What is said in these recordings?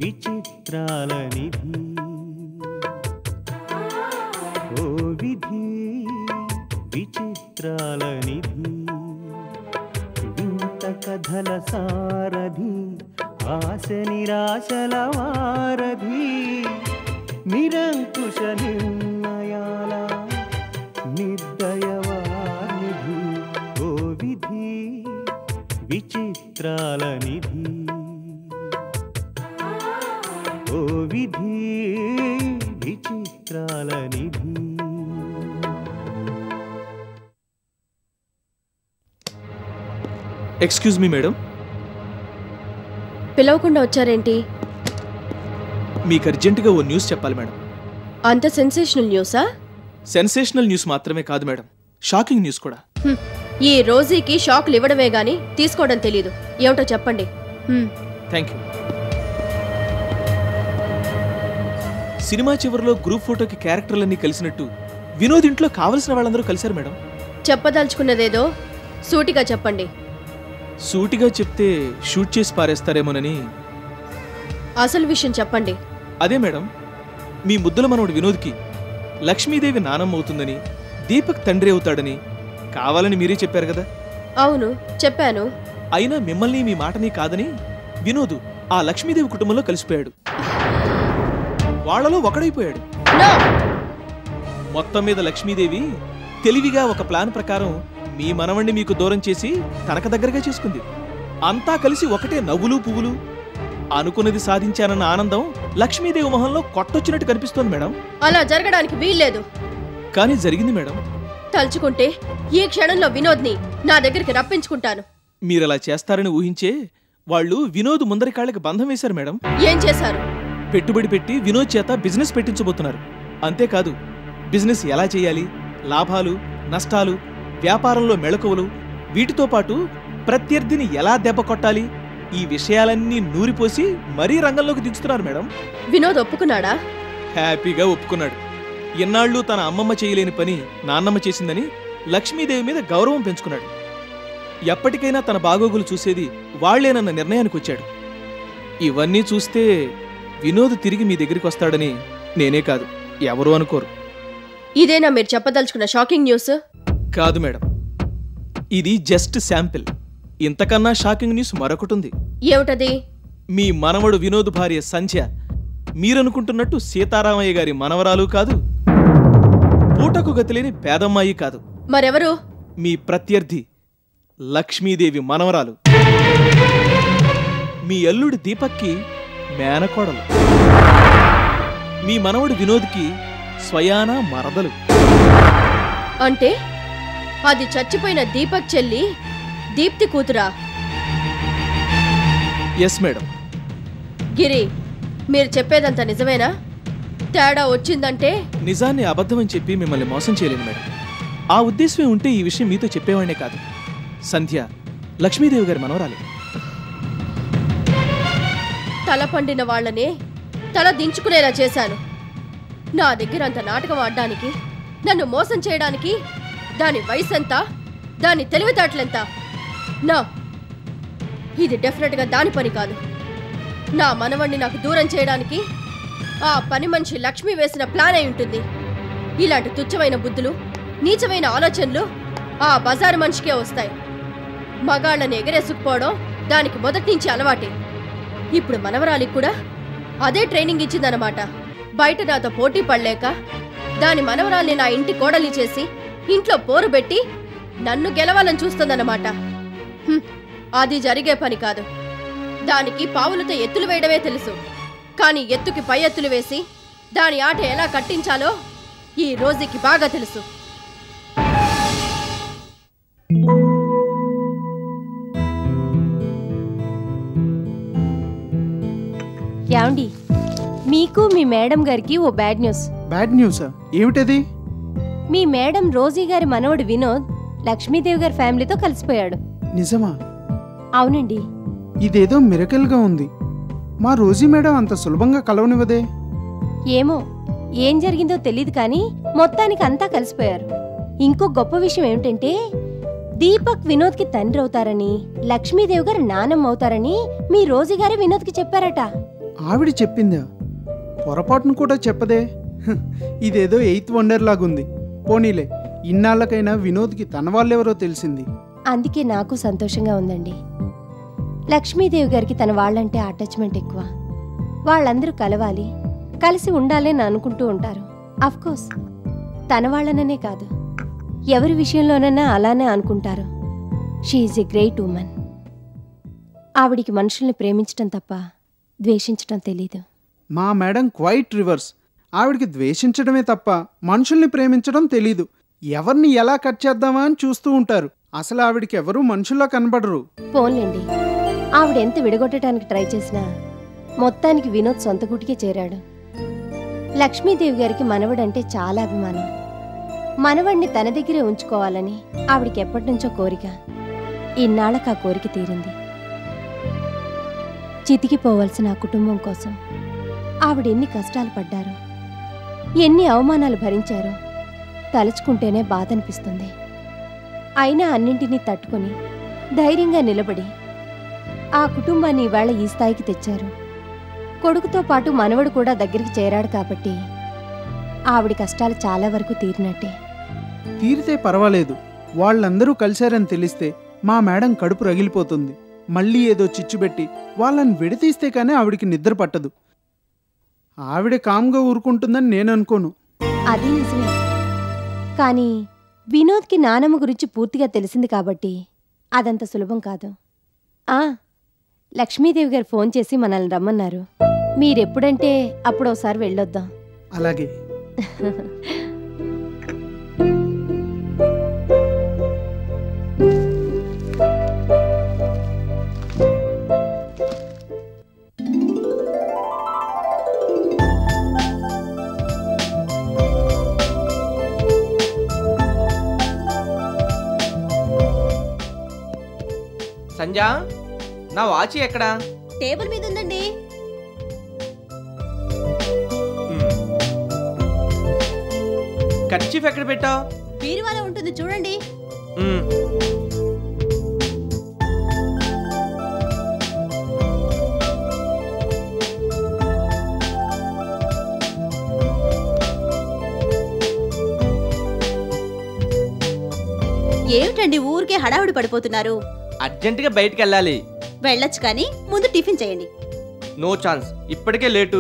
విచిత్రాల నిధి ఓ విధి విచిత్రాల నిధి వింత కథల సారథి ఆశ నిరాశల వారధి నిరంకుశ నిర్ణయాల నిర్దయవానిధి ఓ విధి విచిత్రాల నిధి ఓ విధి విచిత్రాల నిధి. ఎక్స్క్యూజ్ మీ మేడం, పిలవకుండా వచ్చారేంటి? మీకు అర్జెంటుగా ఓ న్యూస్ చెప్పాలి మేడం. అంత సెన్సేషనల్ న్యూసా? సెన్సేషనల్ న్యూస్ మాత్రమే కాదు మేడం, షాకింగ్ న్యూస్ కూడా. ఈ రోజీకి షాక్లు ఇవ్వడమే గాని తీసుకోవడం తెలీదు. ఏమిటో చెప్పండి. Thank you. సినిమా చివరిలో గ్రూప్ ఫోటోకి క్యారెక్టర్లన్నీ కలిసినట్టు వినోద్ ఇంట్లో కావలసిన వాళ్ళందరూ కలిశారు మేడం. చెప్పదలుచుకున్నదేదో సూటిగా చెప్పండి. సూటిగా చెప్తే షూట్ చేసి పారేస్తారేమోనని. అసలు విషయం చెప్పండి. అదే మేడం, మీ ముద్దుల మనవడు వినోద్కి లక్ష్మీదేవి నానమ్మ అవుతుందని, దీపక్ తండ్రి అవుతాడని కావాలని మీరే చెప్పారు కదా. అవును, చెప్పాను. అయినా మిమ్మల్ని మీ మాటని కాదని వినోద్ ఆ లక్ష్మీదేవి కుటుంబంలో కలిసిపోయాడు, వాళ్లలో ఒకడైపోయాడు. మొత్తం మీద లక్ష్మీదేవి తెలివిగా ఒక ప్లాన్ ప్రకారం మీ మనవణ్ణి మీకు దూరం చేసి తనకు దగ్గరగా చేసుకుంది. అంతా కలిసి ఒకటే నవ్వులు పువ్వులు. అనుకున్నది సాధించానన్న ఆనందం లక్ష్మీదేవి మొహంలో కొట్టొచ్చినట్టు కనిపిస్తోంది మేడం. అలా జరగడానికి వీల్లేదు. కానీ జరిగింది మేడం. తలుచుకుంటే ఈ క్షణంలో వినోద్ని నా దగ్గరికి రప్పించుకుంటాను. మీరలా చేస్తారని ఊహించే వాళ్ళు వినోద్ ముందరి కాళ్ళకి బంధం వేశారు మేడం. ఏం చేశారు? పెట్టుబడి పెట్టి వినోద్ చేత బిజినెస్ పెట్టించబోతున్నారు. అంతేకాదు, బిజినెస్ ఎలా చేయాలి, లాభాలు నష్టాలు, వ్యాపారంలో మెళకువలు, వీటితో పాటు ప్రత్యర్థిని ఎలా దెబ్బ కొట్టాలి, ఈ విషయాలన్నీ నూరిపోసి మరీ రంగంలోకి దించుతున్నారు మేడం. వినోద్ ఒప్పుకున్నాడా? హ్యాపీగా ఒప్పుకున్నాడు. ఎన్నాళ్ళు తన అమ్మమ్మ చేయలేని పని నాన్నమ్మ చేసిందని లక్ష్మీదేవి మీద గౌరవం పెంచుకున్నాడు. ఎప్పటికైనా తన బాగోగులు చూసేది వాళ్లేనన్న నిర్ణయానికి వచ్చాడు. ఇవన్నీ చూస్తే వినోద్ తిరిగి మీ దగ్గరికి వస్తాడని నేనే కాదు, ఎవరూ అనుకోరు. ఇదేనా మీరు చెప్పదలుచుకున్న షాకింగ్ న్యూస్? కాదు మేడం, ఇది జస్ట్ శాంపిల్. ఇంతకన్నా షాకింగ్ న్యూస్ మరొకటుంది. ఏమిటది? మీ మనవడు వినోద్ భార్య సంధ్య మీరనుకుంటున్నట్టు సీతారామయ్య గారి మనవరాలు కాదు, పూటకు గతిలేని పేదమ్మాయి కాదు. మరెవరు? మీ ప్రత్యర్థి లక్ష్మీదేవి మనవరాలు, మీ అల్లుడి దీపక్కి మేనకోడలు, మీ మనవడు వినోద్కి స్వయాన మరదలు. అంటే అది చచ్చిపోయిన దీపక్ చెల్లి దీప్తి కూతురా? Yes madam. గిరి, మీరు చెప్పేదంతా నిజమేనా? తేడా వచ్చిందంటే నిజాన్ని అబద్ధమని చెప్పి మిమ్మల్ని మోసం చేయలేను మేడం. ఆ ఉద్దేశమే ఉంటే ఈ విషయం మీతో చెప్పేవాడినే కాదు. సంధ్య లక్ష్మీదేవి గారి మనవరాలి. తల పండిన వాళ్లనే తల దించుకునేలా చేశాను. నా దగ్గర అంత నాటకం ఆడడానికి, నన్ను మోసం చేయడానికి దాని వయసెంత, దాని తెలివితేటలెంత? నా ఇది డెఫినెట్గా దాని పని కాదు. నా మనవణ్ణి నాకు దూరం చేయడానికి ఆ పని మనిషి లక్ష్మి వేసిన ప్లాన్ అయి ఉంటుంది. ఇలాంటి తుచ్చమైన బుద్ధులు, నీచమైన ఆలోచనలు ఆ బజారు మనిషికే వస్తాయి. మగాళ్ళని ఎగరేసుకుపోవడం దానికి మొదటి నుంచి అలవాటే. ఇప్పుడు మనవరాలికి కూడా అదే ట్రైనింగ్ ఇచ్చిందన్నమాట. బయట నాతో పోటీ పడలేక దాని మనవరాల్ని నా ఇంటి కోడలి చేసి ఇంట్లో పోరు పెట్టి నన్ను గెలవాలని చూస్తుందన్నమాట. అది జరిగే పని కాదు. దానికి పావులతో ఎత్తులు వేయడమే తెలుసు. కానీ ఎత్తుకి పై ఎత్తులు వేసి దాని ఆట ఎలా కట్టించాలో ఈ రోజుకి బాగా తెలుసు. యాండి, మీకు మీ మేడం గారికి ఓ బ్యాడ్ న్యూస్. బ్యాడ్ న్యూసా? ఏమిటది? మీ మేడం రోజీ గారి మనవడు వినోద్ లక్ష్మీదేవి గారి ఫ్యామిలీతో కలిసిపోయాడు. నిజమా? అవునండి. ఇదేదో మిరకల్గా ఉంది. మా రోజీ మేడం అంత సులభంగా కలవనివ్వదే. ఏమో ఏం జరిగిందో తెలీదు కానీ మొత్తానికి అంతా కలిసిపోయారు. ఇంకో గొప్ప విషయం ఏమిటంటే దీపక్ వినోద్కి తండ్రి అవుతారని, లక్ష్మీదేవి గారు నానమ్మ అవుతారని మీ రోజీ గారే వినోద్కి చెప్పారట. ఆవిడ చెప్పిందా? పొరపాటును కూడా చెప్పదే. ఇదేదో 8th వండర్ లాగుంది. పోనీలే, ఇన్నాళ్ళకైనా వినోద్కి తన వాళ్ళెవరో తెలిసింది. అందుకే నాకు సంతోషంగా ఉందండి. లక్ష్మీదేవి గారికి తన వాళ్ళంటే అటాచ్మెంట్ ఎక్కువ. వాళ్ళందరూ కలవాలి, కలిసి ఉండాలని అనుకుంటూ ఉంటారు. అఫ్కోర్స్ తన వాళ్ళననే కాదు, ఎవరి విషయంలోనైనా అలానే అనుకుంటారు. She is a great women. ఆవిడికి మనుషుల్ని ప్రేమించటం తప్ప ద్వేషించటం తెలీదు. మా మేడం క్వైట్ రివర్స్. ఆవిడికి ద్వేషించడమే తప్ప మనుషుల్ని ప్రేమించడం తెలీదు. ఎవరిని ఎలా కట్ చేద్దామా అని చూస్తూ ఉంటారు. అసలు ఆవిడికి ఎవరూ మనుషుల్లా కనబడరు. పోన్లేండి, ఆవిడెంత విడగొట్టడానికి ట్రై చేసినా మొత్తానికి వినోద్ సొంత గుటికే చేరాడు. లక్ష్మీదేవి గారికి మనవడంటే చాలా అభిమానం. మనవడిని తన దగ్గరే ఉంచుకోవాలని ఆవిడికి ఎప్పటినుంచో కోరిక. ఇన్నాళ్ళకు ఆ కోరిక తీరింది. చితికిపోవలసిన ఆ కుటుంబం కోసం ఆవిడెన్ని కష్టాలు పడ్డారో, ఎన్ని అవమానాలు భరించారో తలుచుకుంటేనే బాధ అనిపిస్తుంది. అయినా అన్నింటినీ తట్టుకుని ధైర్యంగా నిలబడి ఆ కుటుంబాన్ని ఇవాళ ఈ స్థాయికి తెచ్చారు. కొడుకుతో పాటు మనవడు కూడా దగ్గరికి చేరాడు కాబట్టి ఆవిడ కష్టాలు చాలా వరకు తీరినట్టే. తీరితే పర్వాలేదు, వాళ్ళందరూ కలిశారని తెలిస్తే మా మేడం కడుపు రగిలిపోతుంది. మళ్ళీ ఏదో చిచ్చుబెట్టి వాళ్ళని విడతీస్తే కానీ ఆవిడికి నిద్ర పట్టదు. ఆవిడ కామ్గా ఊరుకుంటుందని నేను అనుకోను. అది నిజమే. కానీ వినోద్కి నానమ్మ గురించి పూర్తిగా తెలిసింది కాబట్టి అదంత సులభం కాదు. లక్ష్మీదేవి గారు ఫోన్ చేసి మనల్ని రమ్మన్నారు. మీరెప్పుడంటే అప్పుడోసారి వెళ్ళొద్దాం. అలాగే. సంజా, నా వాచి ఎక్కడా? టేబుల్ మీద ఉందండి. కర్చీఫ్ ఎక్కడ పెట్టావు? బీరువాలో ఉంటుంది చూడండి. ఏమిటండి ఊరికే హడావుడి పడిపోతున్నారు? అర్జెంటుగా బయటికి వెళ్ళాలి. వెళ్ళొచ్చు కానీ ముందు టిఫిన్ చేయండి. నో ఛాన్స్, ఇప్పటికే లేటు.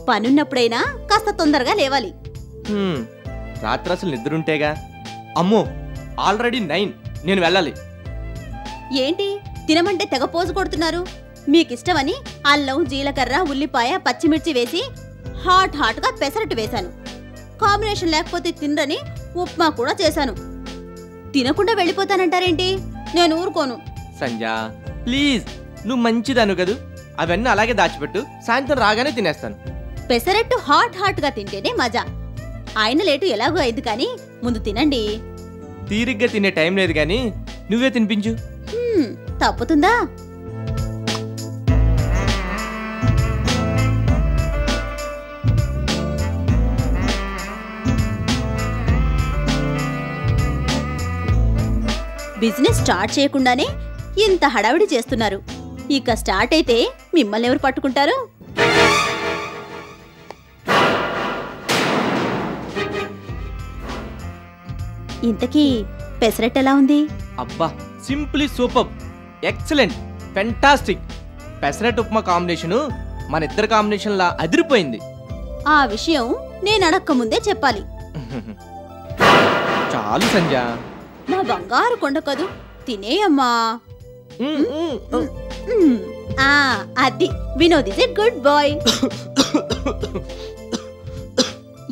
పనున్నప్పుడైనా కాస్త తొందరగా లేవాలి. రాత్రి అసలు నిద్రుంటేగా. అమ్మో, ఆల్రెడీ 9. నేను వెళ్ళాలి. ఏంటి తినమంటే తెగ పోజు కొడుతున్నారు? మీకిష్టమని అల్లం, జీలకర్ర, ఉల్లిపాయ, పచ్చిమిర్చి వేసి హాట్గా పెసరట్టు వేశాను. కాంబినేషన్ లేకపోతే తినరని ఉప్మా కూడా చేశాను. తినకుండా వెళ్ళిపోతానంటారేంటి? నేను ఊరుకోను. సంజా ప్లీజ్, నువ్వు మంచిదను కదూ. అవన్నీ అలాగే దాచిపెట్టు, సాయంత్రం రాగానే తినేస్తాను. పెసరట్టు హాట్గా తింటేనే మజా. ఆయన లేటు ఎలాగో అయింది కానీ ముందు తినండి. తీరిగ్గా తినే టైం లేదు కానీ నువ్వే తినిపించు. తప్పుతుందా? బిజినెస్ స్టార్ట్ చేయకుండానే ఇంత హడావిడి చేస్తున్నారు. ఇక స్టార్ట్ అయితే మిమ్మల్ని ఎవరు పట్టుకుంటారు? ఇంతకీ పెసరట్టు ఎలా ఉంది? అబ్బా, simply super, excellent, fantastic. Pesarattu upma combination మన ఇద్దరు కాంబినేషన్ లా అదిరిపోయింది. ఆ విషయం నేను అడక్క ముందే చెప్పాలి. చాలు సంజా. నా బంగారు కొండ కదూ, తినేయమ్మా. అది Vinod is a good boy.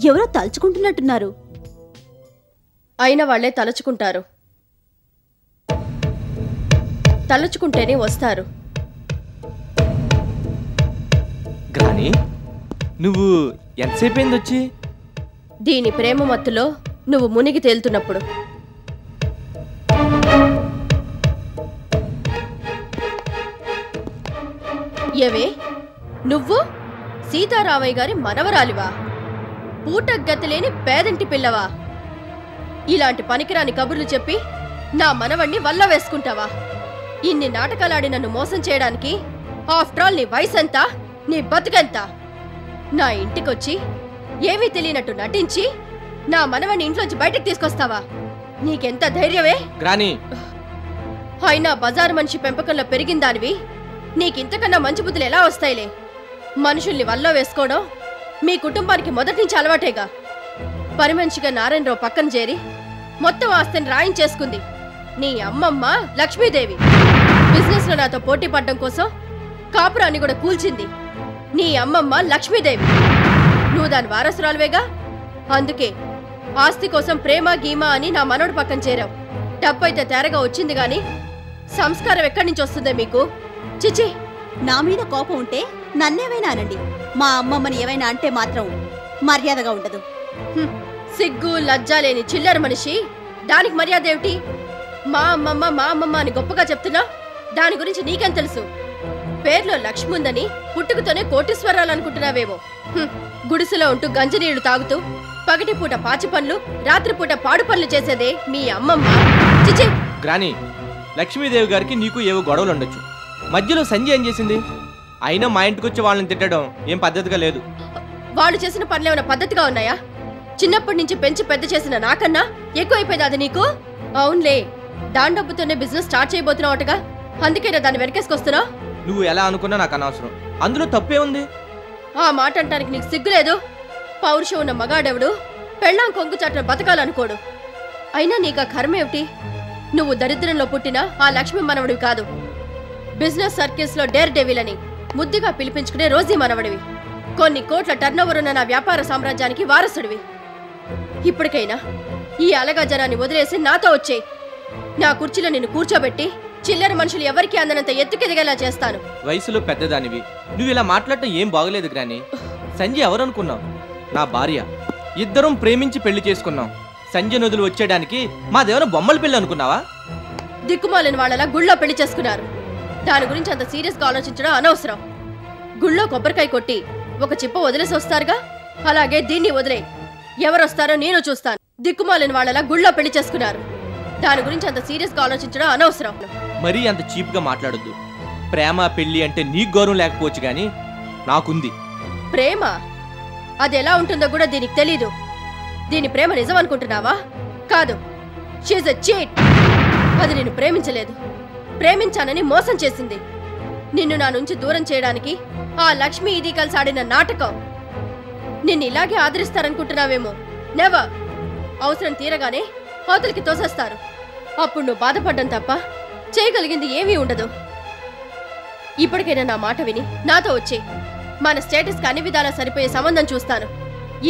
ఎవరో తలుచుకుంటున్నట్టున్నారు. అయిన వాళ్లే తలుచుకుంటారు. తలుచుకుంటేనే వస్తారు. గ్రాని, నువ్వు ఎంతసేపు అయింది వచ్చి? దీని ప్రేమ మత్తులో నువ్వు మునిగి తేలుతున్నప్పుడు. ఏవే, నువ్వు సీతారామయ్య గారి మనవరాలివా? పూటగతిలేని పేదంటి పిల్లవా? ఇలాంటి పనికిరాని కబుర్లు చెప్పి నా మనవణ్ణి వల్ల వేసుకుంటావా? ఇన్ని నాటకాలాడి నన్ను మోసం చేయడానికి ఆఫ్టర్ ఆల్ నీ వయసెంత, నీ బతుకెంత? నా ఇంటికొచ్చి ఏమీ తెలియనట్టు నటించి నా మనవని ఇంట్లోంచి బయటకు తీసుకొస్తావా? నీకెంత ధైర్యమే? గ్రాని, అయినా బజారు మనిషి పెంపకంలో పెరిగిన దానివి నీకింతకన్నా మంచి బుద్ధులు ఎలా వస్తాయిలే? మనుషుల్ని వల్ల వేసుకోవడం మీ కుటుంబానికి మొదటి నుంచి అలవాటేగా. పని మనిషిగా నారాయణరావు పక్కన చేరి మొత్తం ఆస్తిని రాయించేసుకుంది నీ అమ్మమ్మ లక్ష్మీదేవి. బిజినెస్ లో నాతో పోటీ పడ్డం కోసం కాపురాన్ని కూడా కూల్చింది నీ అమ్మమ్మ లక్ష్మీదేవి. నువ్వు దాని వారసురాలువేగా. అందుకే ఆస్తి కోసం ప్రేమ గీమా అని నా మనోడు పక్కన చేరావు. డబ్బైతే తేరగా వచ్చింది గాని సంస్కారం ఎక్కడి నుంచి వస్తుందే మీకు? చిచి, నా మీద కోపం ఉంటే నన్నేవైనా అనండి. మా అమ్మమ్మని ఏవైనా అంటే మాత్రం మర్యాదగా ఉండదు. సిగ్గు లజ్జ లేని చిల్లర మనిషి దానికి మర్యాద ఏమిటి? మా అమ్మమ్మ అని గొప్పగా చెప్తున్నా దాని గురించి నీకేం తెలుసు? పేర్లో లక్ష్మి ఉందని పుట్టుకతోనే కోటీశ్వరాలు అనుకుంటున్నావేమో. గుడిసెలో ఉంటూ గంజినీళ్లు తాగుతూ పగటిపూట పాచి పనులు, రాత్రిపూట పాడు పనులు చేసేదే మీ అమ్మమ్మ. చిచి. గ్రాని, లక్ష్మీదేవి గారికి నీకు ఏవో గొడవలు ఉండొచ్చు. మధ్యలో సంజయ్ ఏం చేసింది? అయినా మా ఇంటికి వచ్చి వాళ్ళని తిట్టడం ఏం పద్ధతిగా లేదు. వాళ్ళు చేసిన పనులేమైనా పద్ధతిగా ఉన్నాయా? చిన్నప్పటి నుంచి పెంచి పెద్ద చేసిన నాకన్నా ఎక్కువైపోయింది అది నీకు. అవునులే, దాని డబ్బుతోనే బిజినెస్ స్టార్ట్ చేయబోతున్నావుటగా, అందుకేనా దాన్ని వెనకేసుకొస్తున్నావు? నువ్వు ఎలా అనుకున్నా నాకు అనవసరం. అందులో తప్పే ఉంది. ఆ మాట అంటానికి నీకు సిగ్గులేదు? పౌరుషం ఉన్న మగాడెవడు పెళ్ళాం కొంగు చాటున బతకాలనుకోడు. అయినా నీకు ఆ కర్మేమిటి? నువ్వు దరిద్రంలో పుట్టిన ఆ లక్ష్మి మనవడివి కాదు. బిజినెస్ సర్కిల్స్ లో డేర్ డెవిల్ అని ముద్దుగా పిలిపించుకునే రోజీ మనవడివి. కొన్ని కోట్ల టర్నోవర్ ఉన్న నా వ్యాపార సామ్రాజ్యానికి వారసుడివి. ఇప్పటికైనా ఈ అలగా జనాన్ని వదిలేసి నాతో వచ్చే. నా కుర్చీలో నిన్ను కూర్చోబెట్టి చిల్లర మనుషులు ఎవరికి అందనంత ఎత్తుకెదిగేలా చేస్తాను. వయసులో పెద్దదానివి, నువ్వు ఇలా మాట్లాడటం ఏం బాగలేదు గ్రాని. సంజయ్ ఎవరనుకున్నావు? నా భార్య. ఇద్దరం ప్రేమించి పెళ్లి చేసుకున్నాం. సంజయ్ నదులు వచ్చేయడానికి మాదేమైనా బొమ్మల పెళ్లి అనుకున్నావా? దిక్కుమాలిన వాళ్ళలా గుళ్ళో పెళ్లి చేసుకున్నారు. దాని గురించి అంత సీరియస్ గా ఆలోచించడం అనవసరం. గుళ్ళో కొబ్బరికాయ కొట్టి ఒక చిప్ప వదిలేసి వస్తారుగా, అలాగే దీన్ని వదిలే. ఎవరొస్తారో నేను చూస్తాను. దిక్కుమాలిన వాళ్ళలా గుళ్ళో పెళ్లి చేసుకున్నారు. దాని గురించి అంత సీరియస్ గా ఆలోచించడం అనవసరం. మరీ అంత చీప్ గా మాట్లాడొద్దు. ప్రేమ పెళ్లి అంటే నీకు గౌరవం లేకపోవచ్చు గాని నాకుంది. ప్రేమ అది ఎలా ఉంటుందో కూడా దీనికి తెలీదు. దీని ప్రేమ నిజం అనుకుంటున్నావా? కాదు, షీఈ్ ఎ చీట్. అది నిన్ను ప్రేమించలేదు, ప్రేమించానని మోసం చేసింది. నిన్ను నా నుంచి దూరం చేయడానికి ఆ లక్ష్మి ఇది కలిసి ఆడిన నాటకం. నిన్ను ఇలాగే ఆదరిస్తారనుకుంటున్నావేమో. నెవర్. అవసరం తీరగానే అవతలికి తోసేస్తారు. అప్పుడు నువ్వు బాధపడ్డం తప్ప చేయగలిగింది ఏమీ ఉండదు. ఇప్పటికైనా నా మాట విని నాతో వచ్చే. మన స్టేటస్కి అన్ని విధాలా సరిపోయే సంబంధం చూస్తాను.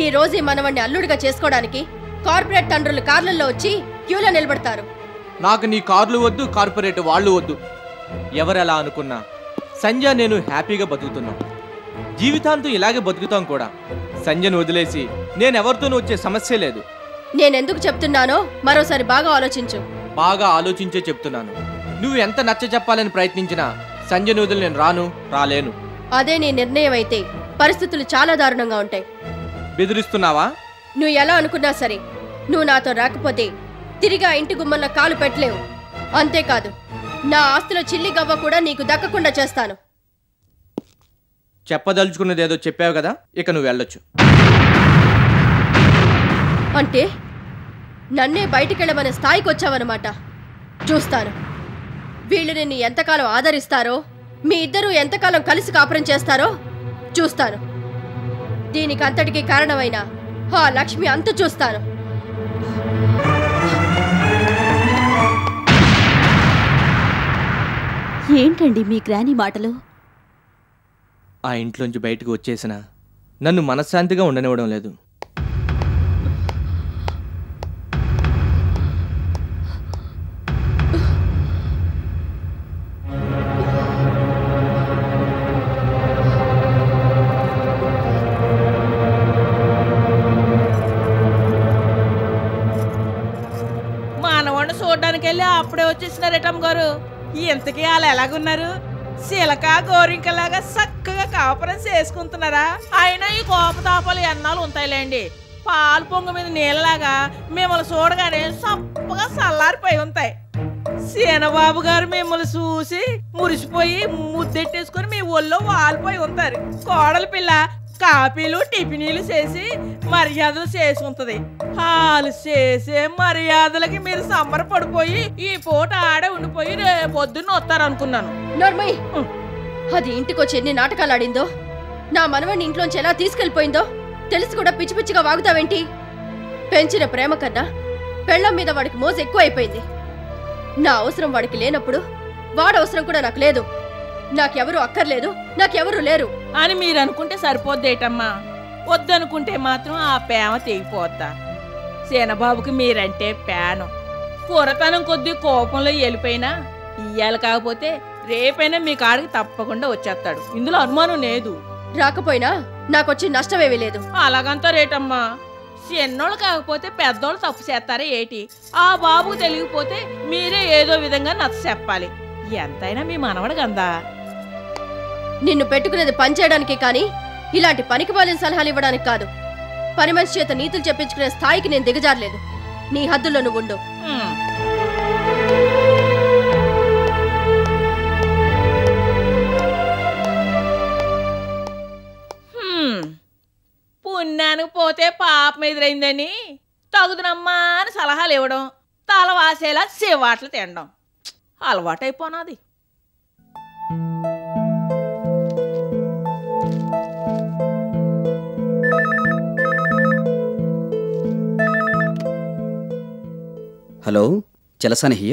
ఈ రోజు మనవణ్ణి అల్లుడిగా చేసుకోవడానికి కార్పొరేట్ తండ్రులు కార్లలో వచ్చి క్యూలో నిలబడతారు. నాకు నీ కార్లు వద్దు, కార్పొరేట్ వాళ్ళు వద్దు. ఎవరెలా అనుకున్నా సంజయ్ నేను హ్యాపీగా బతుకుతున్నాం. జీవితాంతం ఇలాగే బతుకుతాం కూడా. సంజయ్ను వదిలేసి నేనెవరితోనూ వచ్చే సమస్య లేదు. నేనెందుకు చెప్తున్నానో మరోసారి బాగా ఆలోచించు. బాగా ఆలోచించే చెప్తున్నాను. నువ్వు ఎంత నచ్చ చెప్పాలని ప్రయత్నించినా సంజయ్ వదిలి నేను రాలేను. అదే నీ నిర్ణయం అయితే పరిస్థితులు చాలా దారుణంగా ఉంటాయి. బెదిరిస్తున్నావా? నువ్వు ఎలా అనుకున్నా సరే, నువ్వు నాతో రాకపోతే తిరిగి ఆ ఇంటి గుమ్మంలో కాలు పెట్టలేవు. అంతేకాదు, నా ఆస్తిలో చిల్లి గవ్వ కూడా నీకు దక్కకుండా చేస్తాను. చెప్పదలుచుకున్నదేదో చెప్పావు కదా, ఇక నువ్వు వెళ్ళొచ్చు. అంటే నన్నే బయటికెళ్ళమనే స్థాయికి వచ్చావన్నమాట. చూస్తాను వీళ్ళు నిన్ను ఎంతకాలం ఆదరిస్తారో, మీ ఇద్దరూ ఎంతకాలం కలిసి కాపురం చేస్తారో చూస్తాను. దీనికి అంతటికీ కారణమైన ఆ లక్ష్మి అంత చూస్తాను. ఏంటండి మీ గ్రాని మాటలు? ఆ ఇంట్లోంచి బయటకు వచ్చేసినా నన్ను మనశ్శాంతిగా ఉండనివ్వడం లేదు. మానవాడిని చూడడానికి వెళ్ళి అప్పుడే వచ్చేసినారు రిటమ్ గారు. ఇంతకీ వాళ్ళు ఎలాగున్నారు? శిలక గోరింకలాగా చక్కగా కాపురం చేసుకుంటున్నారా? అయినా ఈ కోపతాపాలు ఎన్నాళ్ళు ఉంటాయిలేండి. పాలు పొంగు మీద నీళ్ళలాగా మిమ్మల్ని చూడగానే సప్పగా చల్లారిపోయి ఉంటాయి. సీనబాబు గారు మిమ్మల్ని చూసి మురిసిపోయి ముద్దెట్టేసుకొని మీ ఒళ్ళో వాలిపోయి ఉంటారు. కోడలి పిల్ల కాపీలు టిఫినీలు చేసి మర్యాదలు చేసి ఉంటది. వాళ్ళు చేసే మర్యాదలకి మీరు సంబరపడిపోయి ఈ పూట ఆడే ఉండిపోయి రేపొద్దున్న వస్తారనుకున్నాను. నోర్మయ్, అది ఇంటికొచ్చి ఎన్ని నాటకాలు ఆడిందో, నా మనవడిని ఇంట్లోంచి ఎలా తీసుకెళ్లిపోయిందో తెలిసి కూడా పిచ్చి పిచ్చిగా వాగుతావేంటి? పెంచిన ప్రేమ కన్నా పెళ్ళం మీద వాడికి మోజు ఎక్కువైపోయింది. నా అవసరం వాడికి లేనప్పుడు వాడు అవసరం కూడా నాకు లేదు. నాకెవరూ అక్కర్లేదు, నాకెవరూ లేరు అని మీరు అనుకుంటే సరిపోద్దేటమ్మా. వద్దనుకుంటే మాత్రం ఆ ప్రేమ తెగిపోద్దా? సీనబాబుకి మీరంటే ప్యానం. కూరతనం కొద్దీ కోపంలో వెళ్ళిపోయినా ఇయ్యాలి కాకపోతే రేపైనా మీ కాడికి తప్పకుండా వచ్చేస్తాడు. ఇందులో అనుమానం లేదు. రాకపోయినా నాకొచ్చి నష్టమేమీ లేదు. అలాగంతా రేటమ్మా. చిన్నోళ్ళు కాకపోతే పెద్దోళ్ళు తప్పు చేస్తారా ఏటి? ఆ బాబుకు తెలియకపోతే మీరే ఏదో విధంగా నచ్చ చెప్పాలి. ఎంతైనా మీ మనవడు గందా. నిన్ను పెట్టుకునేది పని చేయడానికి కానీ ఇలాంటి పనికిమాలిన సలహాలు ఇవ్వడానికి కాదు. పని మనిషి చేత నీతులు చెప్పించుకునే స్థాయికి నేను దిగజారలేదు. నీ హద్దుల్లో నువ్వు ఉండు. పుణ్యానికి పోతే పాపం ఎదురైందని తగుదునమ్మా అని సలహాలు ఇవ్వడం, తల వాసేలా సేవాట్లు తినడం అలవాటైపోనాది. Hello, Chalasani here.